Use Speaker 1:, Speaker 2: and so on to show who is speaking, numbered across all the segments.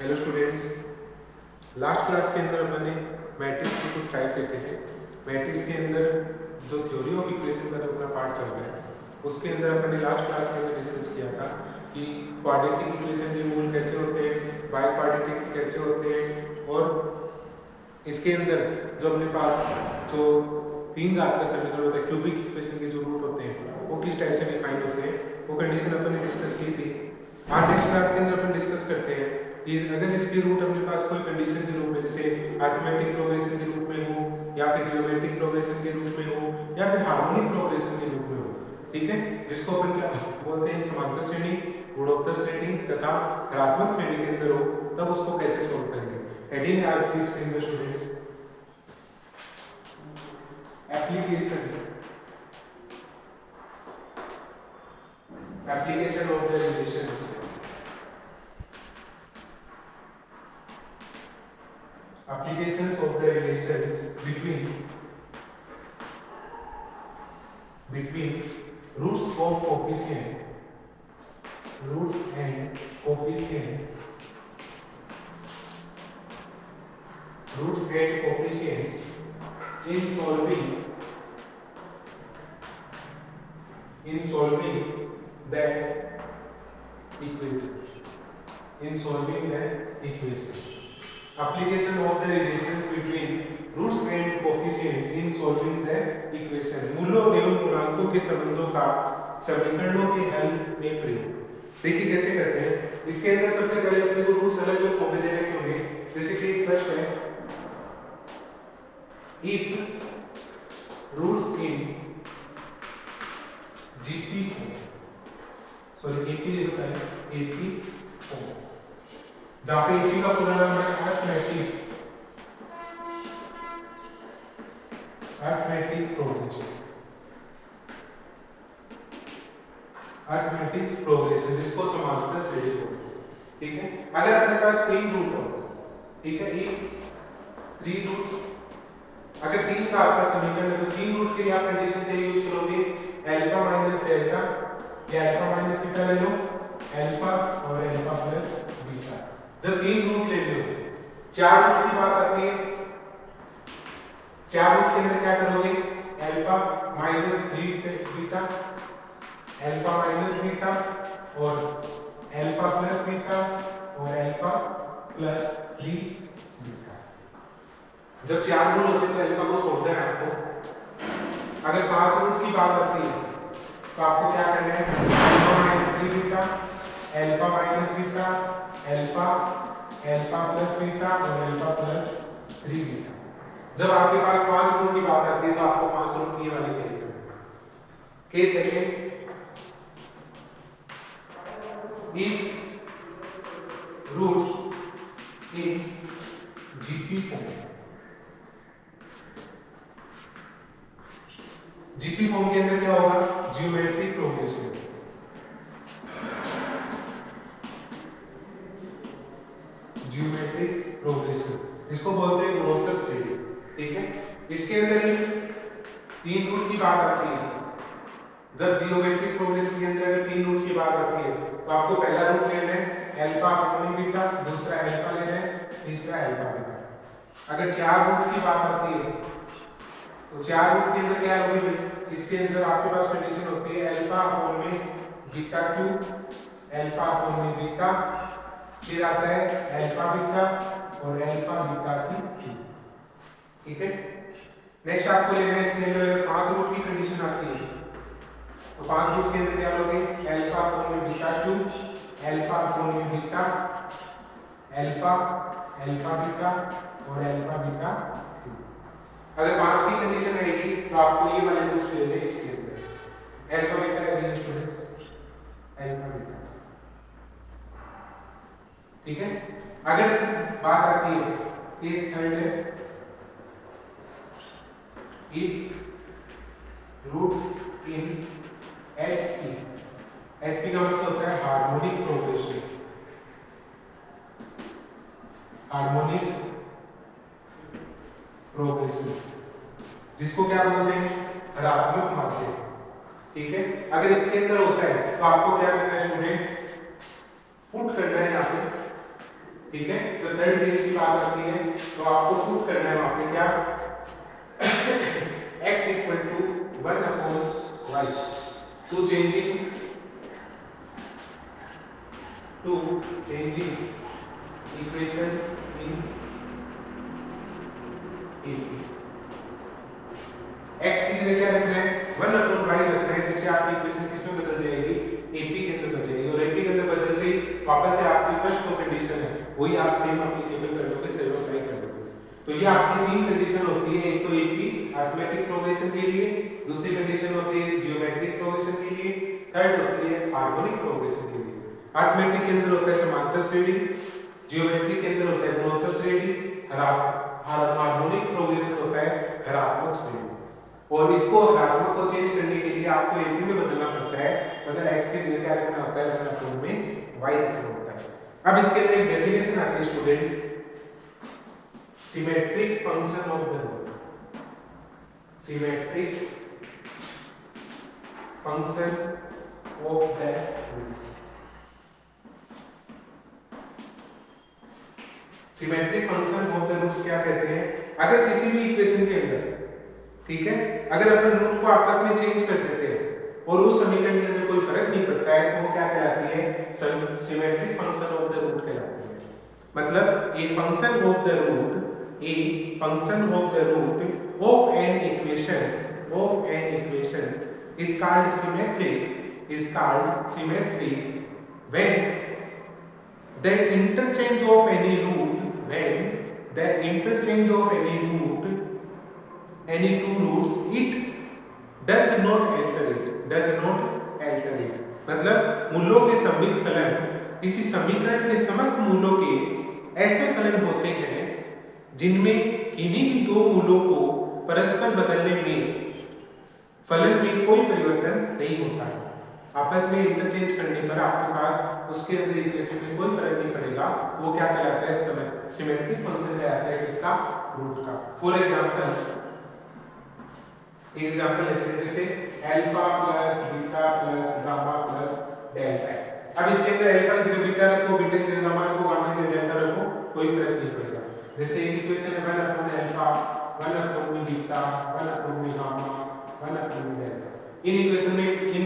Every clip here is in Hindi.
Speaker 1: हेलो स्टूडेंट्स, लास्ट क्लास के अंदर अपन ने मैट्रिक्स की कुछ टाइप देखे थे। मैट्रिक्स के अंदर जो थ्योरी ऑफ इक्वेशन का जो अपना पार्ट चल रहा है उसके अंदर अपन ने लास्ट क्लास के अंदर डिस्कस किया था कि क्वाड्रेटिक इक्वेशन के मूल कैसे होते हैं, बाई क्वाड्रेटिक कैसे होते हैं, और इसके अंदर जो अपने पास जो तीन घात का समीकरण होता है, क्यूबिक इक्वेशन के जो रूट होते हैं वो किस टाइप से डिफाइन होते हैं, वो कंडीशन अपन ने डिस्कस की थी। आज नेक्स्ट क्लास के अंदर अपन डिस्कस करते हैं कि अगर इसके रूट अपने पास कोई कंडीशन के रूप में, जैसे अरिथमेटिक प्रोग्रेशन के रूप में हो, या फिर जियोमेट्रिक प्रोग्रेशन के रूप में हो, या फिर हार्मोनिक प्रोग्रेशन के रूप में हो, ठीक है, जिसको अपन क्या बोलते हैं, समांतर श्रेणी, गुणोत्तर श्रेणी तथा ऋणात्मक श्रेणी के अंदर हो, तब उसको कैसे सोल्व करेंगे। हेडिंग आज की स्क्रीन पर students, application of the relations, applications of the relations between roots of coefficient, roots and coefficients in solving that equations. Application of the relations between roots and coefficients in solving the equation. मूलों एवं गुणांकों के संबंधों का समीकरणों के हल में प्रयोग। देखिए कैसे करते हैं। इसके अंदर सबसे पहले अपने को रूट्स अलग अलग फॉर्म में दे रखे होंगे, जैसे कि स्पष्ट है, if roots in GP AP लिखता है, AP फॉर्म, जहां पे AP का पूरा नाम है अरिथमेटिक प्रोग्रेशन, जिसको समांतर श्रेणी बोलते हैं। ठीक है, अगर अपने पास तीन रूट हो, ठीक है, थ्री रूट्स, अगर तीन का आपका समीकरण है तो तीन रूट के लिए आप कंडीशन के यूज करोगे अल्फा माइनस डेल्टा, या अल्फा माइनस बीटा ले लो, अल्फा और अल्फा प्लस बीटा। जब तीन रूट ले लो, चार रूट की बात आती है, चार रूट के अंदर क्या करोगे, alpha minus beta, alpha minus beta और अल्फा प्लस बीटा और अल्फा प्लस 3 बीटा। जब चार रूट होते हैं तो अल्फा को छोड़ देना है आपको। अगर पांच रूट की बात आती है तो आपको क्या करना है, alpha minus 3 beta, alpha minus beta, alpha plus beta और अल्फा प्लस 3 बीटा। जब आपके पास पांच रूट की बात आती है तो आपको पांच रूट की वाली कैरी करना है। Case second, if roots in GP form, GP form के अंदर क्या होगा, जियोमेट्रिक प्रोग्रेशन, जिसको बोलते हैं गुणोत्तर श्रेणी। ठीक है, इसके अंदर ही तीन रूट की बात आती है। जब जियोमेट्रिक प्रोग्रेशन के अंदर अगर तीन रूट की बात आती है तो आपको पहला रूट लेना है अल्फा अपॉन बीटा, दूसरा अल्फा लेना है, तीसरा अल्फा बीटा। अगर चार रूट की बात आती है तो चार रूट के अंदर क्या होगी भाई, इसके अंदर आपके पास कंडीशन होती है अल्फा अपॉन में बीटा क्यूब, अल्फा अपॉन में बीटा, फिर आता है अल्फा बीटा और अल्फा बीटा की क्यूब। ठीक है, नेक्स्ट आपको लेना है, इसके अंदर पांच रूट की कंडीशन आती है तो पांच रूट के अंदर क्या लोगे, अल्फा अपॉन में बीटा क्यूब, अल्फा अपॉन में बीटा, अल्फा बीटा और अल्फा बीटा क्यूब। अगर पांच की कंडीशन आएगी तो आपको ये वाले रूट्स लेने हैं इसके अंदर, अल्फा बीटा का स्टूडेंट्स, अल्फा बीटा। ठीक है, अगर बात आती है केस थर्ड है, if roots in HP का मतलब होता है हार्मोनिक प्रोग्रेशन, जिसको क्या बोलते हैं, ऋणात्मक माध्यम। ठीक है, अगर इसके अंदर होता है तो आपको क्या करना है स्टूडेंट्स, पुट करना है यहाँ पे ठीक है। तो थर्ड केस की बात आती है तो आपको पुट करना है वहां पे क्या x equal to 1 upon y to changing equation in AP। x की जगह क्या रखना है 1 अपॉन y रखना है, जिससे आपकी इक्वेशन किसमें बदल जाएगी AP के अंदर बदल जाएगी, और AP के अंदर बदल गई वापस से आपकी फर्स्ट जो कंडीशन है वही आप सेम एप्लीकेबल कर दोगे, सेम अप्लाई कर दोगे। तो ये आपकी तीन कंडीशन होती है, एक तो AP अरिथमेटिक प्रोग्रेशन के लिए, दूसरी कंडीशन होती है जियोमेट्रिक प्रोग्रेशन के लिए, थर्ड होती है हार्मोनिक प्रोग्रेशन के लिए। अरिथमेटिक के अंदर होता है समांतर श्रेणी, जियोमेट्रिक के अंदर होता है गुणोत्तर श्रेणी, हार्मोनिक प्रोग्रेशन होता है हरात्मक श्रेणी। और इसको हरात्मक को चेंज करने के लिए आपको AP में बदलना पड़ता है, मतलब x की जगह क्या रखना होता है 1 अपॉन में y रखना होता है। अब इसके अंदर एक डेफिनेशन आती है student, symmetric function of the root, symmetric function of the root. Symmetric function of the roots क्या कहते हैं, अगर किसी भी इक्वेशन के अंदर, ठीक है, अगर अपन रूट को आपस में चेंज कर देते हैं और उस समीकरण के अंदर कोई फर्क नहीं पड़ता है तो वो क्या कहलाती है, symmetric function of the root कहलाती है। मतलब a function of the root, a function of the root of an equation is called symmetric when the interchange of any root, any two roots, it does not alter it। मतलब मूलों के सम्मिलित फलन किसी समीकरण के समस्त मूलों के ऐसे फलन होते हैं जिनमें किन्हीं भी दो मूलों को परस्पर बदलने में फलन में कोई परिवर्तन नहीं होता है। आपस में इंटरचेंज करने पर आपके पास उसके अंदर इक्वेशन में कोई फर्क नहीं पड़ेगा, वो क्या कहलाता है, सिमेट्रिक फंक्शन कहलाता है किसका, रूट का। फॉर एग्जांपल लेते हैं जैसे alpha plus beta plus gamma plus delta. अब इसके अंदर अल्फा की जगह बीटा रखो, बीटा की जगह गामा रखो, गामा की जगह डेल्टा रखो, कोई फर्क नहीं पड़ेगा। जैसे एक इक्वेशन है 1 upon alpha, 1 upon beta, 1 upon gamma, 1 upon delta. In equation में इन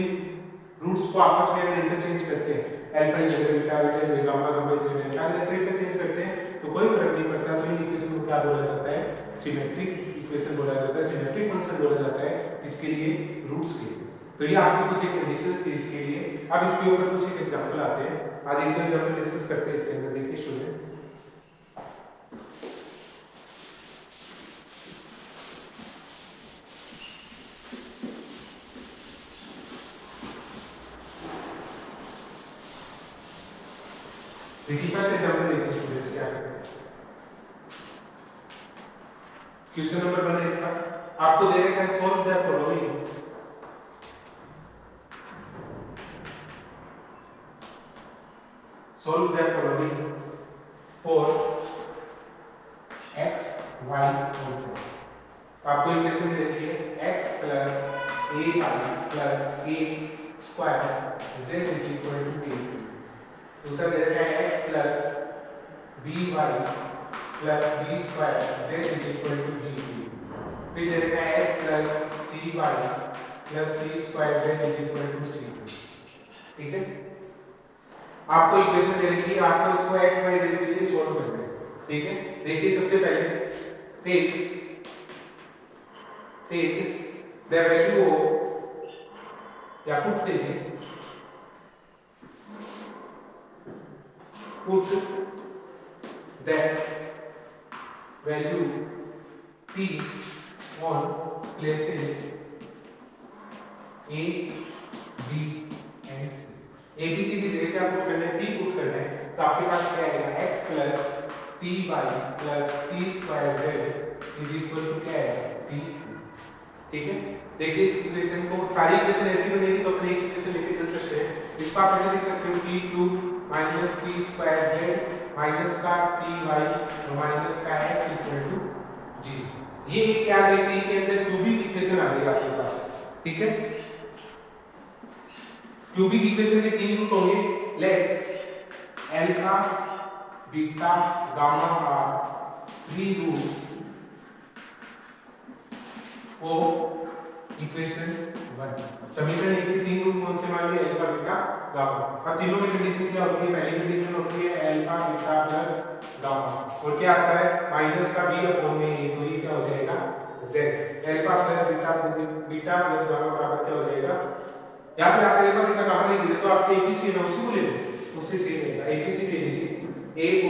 Speaker 1: रूट्स को आपस में अगर इंटरचेंज करते हैं, अल्फा की जगह बीटा, बीटा की जगह गामा, गामा की जगह डेल्टा, अगर ऐसे इंटरचेंज करते हैं तो कोई फर्क नहीं पड़ता। तो इन इक्वेशन को क्या बोला जाता है, सिमेट्रिक इक्वेशन बोला जाता है, सिमेट्रिक फंक्शन बोला जाता है। इसके लिए रूट्स के लिए। तो ये आपकी कुछ एक कंडीशंस थी इसके लिए। अब इसके ऊपर कुछ एक एग्जांपल आते हैं, आज एक एग्जांपल डिस्कस करते हैं इसके अंदर। देखिए स्टूडेंट्स, देखिए फर्स्ट एग्जांपल देखिए स्टूडेंट्स क्या करते हैं। क्वेश्चन नंबर 1 है इसका, आपको दे रखा है solve the following, solve the following for x y and z। आपको इक्वेशन दे रखी है x plus ay plus a square z is equal to b। दूसरा दे रखा है x plus by plus b square z is equal to b। फिर दे रखा है x plus cy plus c square z is equal to c। ठीक है, आपको इक्वेशन दे रखी है, आपको इसको x y z के लिए सॉल्व करना है। ठीक है, देखिए सबसे पहले टेक द वैल्यू ऑफ, या पुट कीजिए, put the value t on places a b and c। ABC की जगह क्या पुट करना है, t पुट करना है। तो आपके पास क्या आएगा, x plus ty plus t square z is equal to क्या आएगा, t। ठीक है, देखिए इस इक्वेशन को, सारी इक्वेशन ऐसी बनेगी तो अपने एक इक्वेशन लेके चल सकते हैं। इसको आप ऐसे लिख सकते हो t cube minus t square z minus का ty और माइनस का x इक्वल टू g। ये क्या है, t के अंदर क्यूबिक इक्वेशन आ गई आपके पास। ठीक है, क्यूबिक इक्वेशन के तीन रूट होंगे, let alpha beta gamma are 3 roots of equation 1। समीकरण 1 के 3 रूट कौन से मान लिए? Alpha beta gamma. अब तीनों की कंडीशन क्या होती है? पहली कंडीशन होती है अल्फा बीटा प्लस गामा, और क्या आता है? माइनस का b अपॉन में a, तो ये क्या हो जाएगा? z। Alpha plus beta plus gamma बराबर क्या हो जाएगा? या फिर आप अल्फा बीटा गामा लीजिए, तो आपके एबीसी है उसी को ले लो, उससे सेम रहेगा। एबीसी ले लीजिए a, b,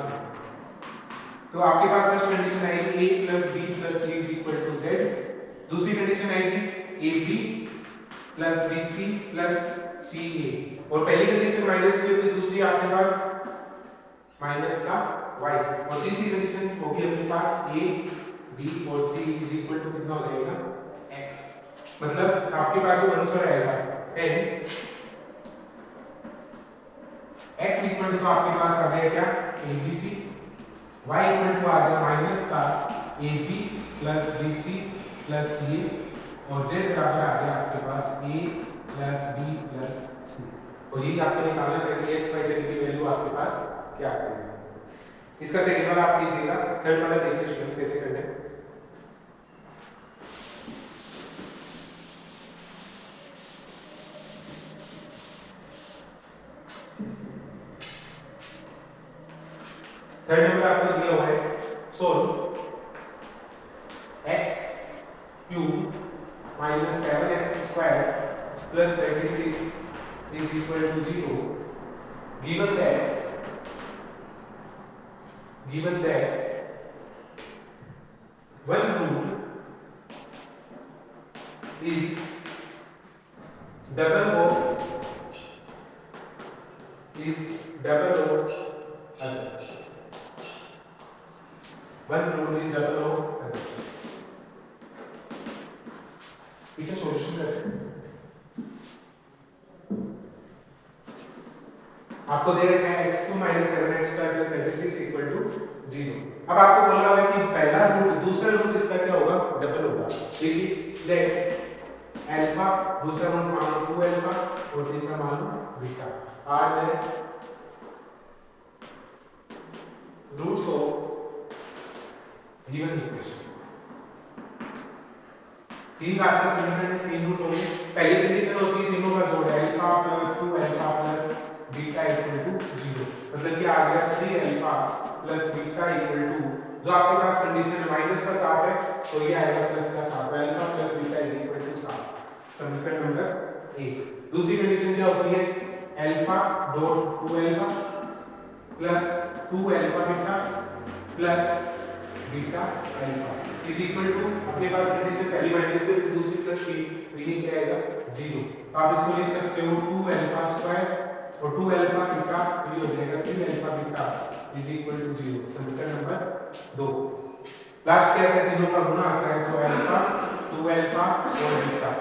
Speaker 1: c। तो आपके पास फर्स्ट कंडीशन आएगी a plus b plus c is equal to z। दूसरी कंडीशन आएगी ab plus bc plus ca, और पहली कंडीशन माइनस की होगी, दूसरी आपके पास माइनस का y, और तीसरी कंडीशन होगी अपने पास a b और c इज इक्वल टू कितना हो जाएगा? x। मतलब आपके पास जो आंसर आएगा hence x इक्वल टू आपके पास आ गया क्या? abc, y इक्वल टू आ गया माइनस का ab plus bc plus ca, और z बराबर आ गया आपके पास a plus b plus c। और यही आपको निकालना था कि x y z की वैल्यू आपके पास क्या आएगी। इसका सेकंड वाला आप कीजिएगा, थर्ड वाला देखिए स्टूडेंट कैसे करना है। थर्ड नंबर आपको दिया हुआ है, solve x cube minus 7x square plus 36 is equal to 0, given that one root is double of other. One root is double of other. इसे सॉल्यूशन करते हैं। आपको दे रखा है x2 - 7x² + 36 = 0। अब आपको बोला हुआ है कि पहला रूट दूसरा रूट इसका क्या होगा? डबल होगा। देखिए लेट अल्फा, दूसरा रूट मान लो 2 अल्फा और तीसरा मान लो बीटा। आर में रूट्स ऑफ गिवन इक्वेशन, तीन बार का समीकरण में तीन रूट होंगे। पहली कंडीशन होती है तीनों का जोड़ अल्फा + 2 अल्फा + बीटा = 0, मतलब ये आ गया 3 अल्फा + बीटा = जो आपके पास कंडीशन है माइनस का 7 है, तो ये आएगा प्लस का 7, अल्फा + बीटा = 7, समीकरण नंबर 1। दूसरी कंडीशन क्या होती है? Alpha dot 2 alpha plus 2 alpha beta plus beta alpha is equal to, अपने पास कंडीशन पहली माइनस की दूसरी प्लस की, तो ये क्या आएगा? 0। आप इसको लिख सकते हो 2 अल्फा स्क्वायर और 2 अल्फा बीटा, ये हो जाएगा 3 alpha beta is equal to 0, समीकरण नंबर 2। लास्ट क्या है? तीनों का गुणा आता है, तो अल्फा 2 अल्फा और बीटा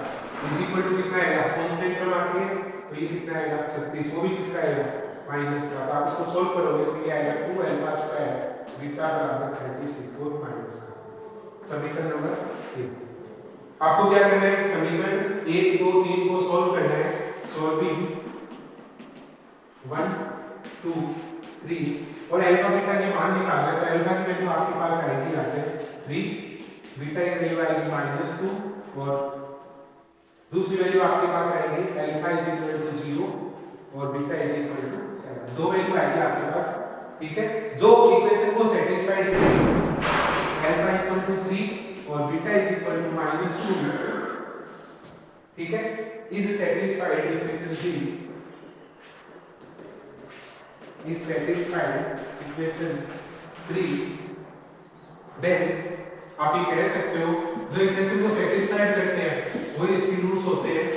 Speaker 1: इज इक्वल टू कितना आएगा? कांस्टेंट टर्म आती है, तो ये कितना आएगा? 36। वो भी किसका आएगा? माइनस का। आप इसको सोल्व करोगे तो ये आएगा 2 अल्फा स्क्वायर बीटा बराबर 36 और माइनस का, समीकरण नंबर 3। आपको क्या करना है? समीकरण 1 2 3 को सोल्व करना है। सॉल्विंग 1 2 3 और अल्फा बीटा के मान निकालना है। तो अल्फा की वैल्यू आपके पास आएगी यहां से 3, बीटा की वैल्यू आएगी -2 और दूसरी वैल्यू आपके पास आएगी अल्फा = 0 और बीटा = 7। दो वैल्यू आएगी आपके पास, ठीक है, जो इक्वेशन को सेटिस्फाइड करेगी। अल्फा = 3 और बीटा = -2, ठीक है, is satisfied equation 3 is satisfied equation 3, then आप ये कह सकते हो जो इक्वेशन को सेटिस्फाइड करते हैं वो इसकी रूट्स होते हैं,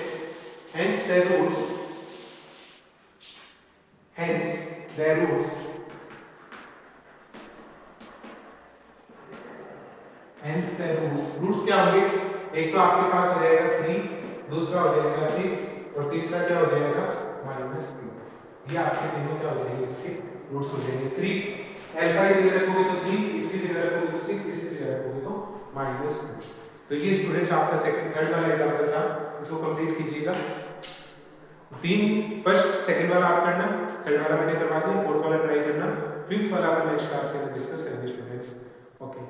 Speaker 1: hence their roots रूट्स क्या होंगे? एक तो आपके पास हो जाएगा 3, दूसरा हो जाएगा 6 और तीसरा क्या हो जाएगा? -3। ये आपके तीनों क्या हो जाएंगे? इसके रूट्स हो जाएंगे। 3 अल्फा की जगह रखोगे तो 3, इसकी जगह रखोगे तो 6, इसकी जगह रखोगे तो -2। तो ये स्टूडेंट्स आपका सेकंड थर्ड वाला एग्जांपल था, इसको कंप्लीट कीजिएगा। 3 फर्स्ट सेकंड वाला आप करना, थर्ड वाला मैंने करवा दिया, फोर्थ वाला ट्राई करना। फिफ्थ वाला अपन नेक्स्ट क्लास के अंदर डिस्कस करेंगे स्टूडेंट्स। ओके।